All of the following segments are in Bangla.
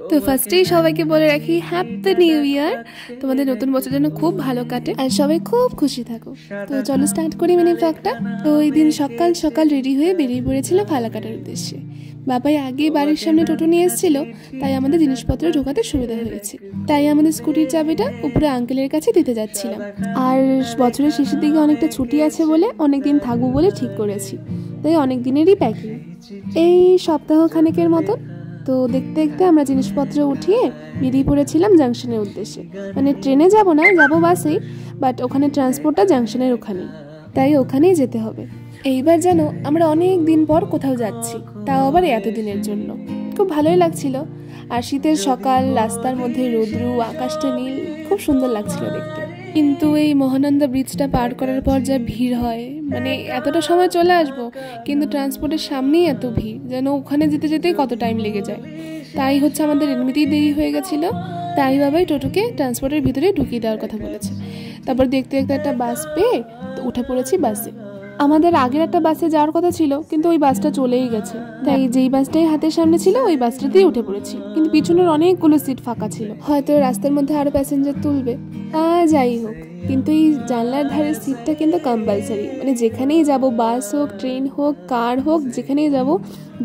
তো ফার্স্টেই সবাইকে বলে রাখি হ্যাপি নিউ ইয়ার, তোমাদের নতুন বছর যেন খুব ভালো কাটে আর সবাই খুব খুশি থাকো। তো চলো স্টার্ট করি মিনি ব্লগটা। তো ওই দিন সকাল সকাল রেডি হয়ে বেরিয়ে পড়েছিল ফালাকাটার উদ্দেশ্যে। বাবাই আগে বাড়ির সামনে টোটো নিয়ে এসেছিল, তাই আমাদের জিনিসপত্র ঢোকাতে সুবিধা হয়েছে। তাই আমাদের স্কুটির চাবিটা উপরে আঙ্কেলের কাছে দিতে যাচ্ছিলাম। আর বছরের শেষের দিকে অনেকটা ছুটি আছে বলে অনেকদিন থাকবো বলে ঠিক করেছি, তাই অনেক দিনেরই প্যাকিং, এই সপ্তাহ খানেকের মতো। তো দেখতে দেখতে আমরা জিনিসপত্র উঠিয়ে বেরিয়ে পড়েছিলাম জাংশনের উদ্দেশ্যে। মানে ট্রেনে যাব না, যাবো বাসেই, বাট ওখানে ট্রান্সপোর্টটা জাংশনের ওখানেই, তাই ওখানেই যেতে হবে। এইবার যেন আমরা অনেক দিন পর কোথাও যাচ্ছি, তাও আবার এতদিনের জন্য। খুব ভালোই লাগছিল। আর শীতের সকাল, রাস্তার মধ্যে রোদ্রু, আকাশটা নীল, খুব সুন্দর লাগছিল দেখতে। কিন্তু এই মহানন্দা ব্রিজটা পার করার পর যা ভিড় হয়, মানে এতটা সময় চলে আসবো কিন্তু ট্রান্সপোর্টের সামনেই এত ভিড়, যেন ওখানে যেতে যেতেই কত টাইম লেগে যায়। তাই হচ্ছে আমাদের এমনিতেই দেরি হয়ে গেছিলো, তাই বাবাই টোটোকে ট্রান্সপোর্টের ভিতরে ঢুকিয়ে দেওয়ার কথা বলেছে। তারপর দেখতে দেখতে একটা বাস পেয়ে তো উঠে পড়েছি বাসে। আমাদের আগের একটা বাসে যাওয়ার কথা ছিল, কিন্তু ওই বাসটা চলেই গেছে, তাই যেই বাসটাই হাতের সামনে ছিল ওই বাসটাতেই উঠে পড়েছি। কিন্তু পিছনের অনেকগুলো সিট ফাঁকা ছিল, হয়তো রাস্তার মধ্যে আরো প্যাসেঞ্জার তুলবে। যাই হোক, কিন্তু এই জানলার ধারের সিটটা কিন্তু কম্পালসারি, মানে যেখানেই যাব, বাস হোক, ট্রেন হোক, কার হোক, যেখানেই যাব,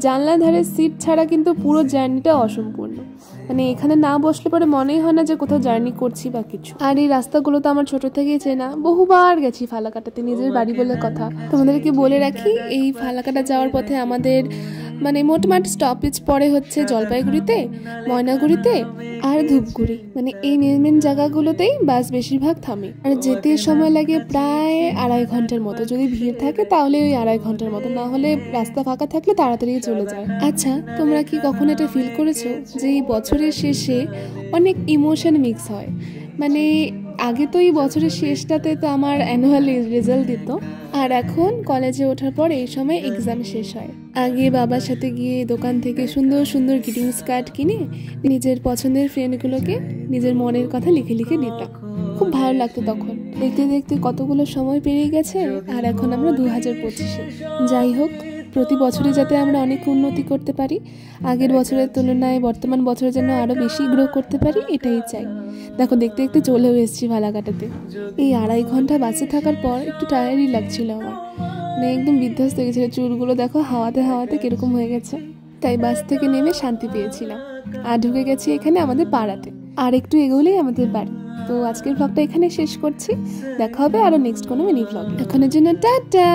জানলার ধারের সিট ছাড়া কিন্তু পুরো জার্নিটা অসম্পূর্ণ। মানে এখানে না বসলে পরে মনেই হয় না যে কোথাও জার্নি করছি বা কিছু। আর এই রাস্তাগুলো তো আমার ছোট থেকেই চেনা, বহুবার গেছি ফালাকাটাতে, নিজের বাড়ি বলে কথা। তোমাদেরকে বলে রাখি, এই ফালাকাটা যাওয়ার পথে আমাদের মানে মোটমাট স্টপেজ পড়ে হচ্ছে জলপাইগুড়িতে, ময়নাগুড়িতে আর ধূপগুড়ি। মানে এই মেন জায়গাগুলোতেই বাস বেশিরভাগ থামে। আর যেতে সময় লাগে প্রায় 2.5 ঘন্টার মতো, যদি ভিড় থাকে তাহলে ওই 2.5 ঘন্টার মতো, না হলে রাস্তা ফাঁকা থাকলে তাড়াতাড়ি চলে যায়। আচ্ছা, তোমরা কি কখনো এটা ফিল করেছো যে এই বছরের শেষে অনেক ইমোশন মিক্স হয়? মানে আগে তো এই বছরের শেষটাতে তো আমার অ্যানুয়াল রেজাল্ট দিত, আর এখন কলেজে ওঠার পর এই সময় এক্সাম শেষ হয়। আগে বাবার সাথে গিয়ে দোকান থেকে সুন্দর সুন্দর গ্রিটিংস কার্ড কিনে নিজের পছন্দের ফ্রেন্ডগুলোকে নিজের মনের কথা লিখে লিখে দিতাম। খুব ভালো লাগতো তখন। দেখতে দেখতে কতগুলো সময় পেরিয়ে গেছে, আর এখন আমরা 2025-এ। যাই হোক, প্রতি বছরে যাতে আমরা অনেক উন্নতি করতে পারি, আগের বছরের তুলনায় বর্তমান বছরে যেন আরও বেশি গ্রো করতে পারি, এটাই চাই। দেখো দেখতে দেখতে চলেও এসেছি ফালাকাটাতে। এই 2.5 ঘন্টা বাসে থাকার পর একটু টায়ার্ডই লাগছিল আমার, মানে একদম বিধ্বস্ত হয়ে গেছিলো। চুলগুলো দেখো হাওয়াতে হাওয়াতে কিরকম হয়ে গেছে। তাই বাস থেকে নেমে শান্তি পেয়েছিলাম, আর ঢুকে গেছি এখানে আমাদের পাড়াতে। আর একটু এগোলেই আমাদের বাড়ি। তো আজকের ব্লগটা এখানে শেষ করছি, দেখা হবে আরও নেক্সট কোনো মিনি ব্লগ। এখনের জন্য টাটা।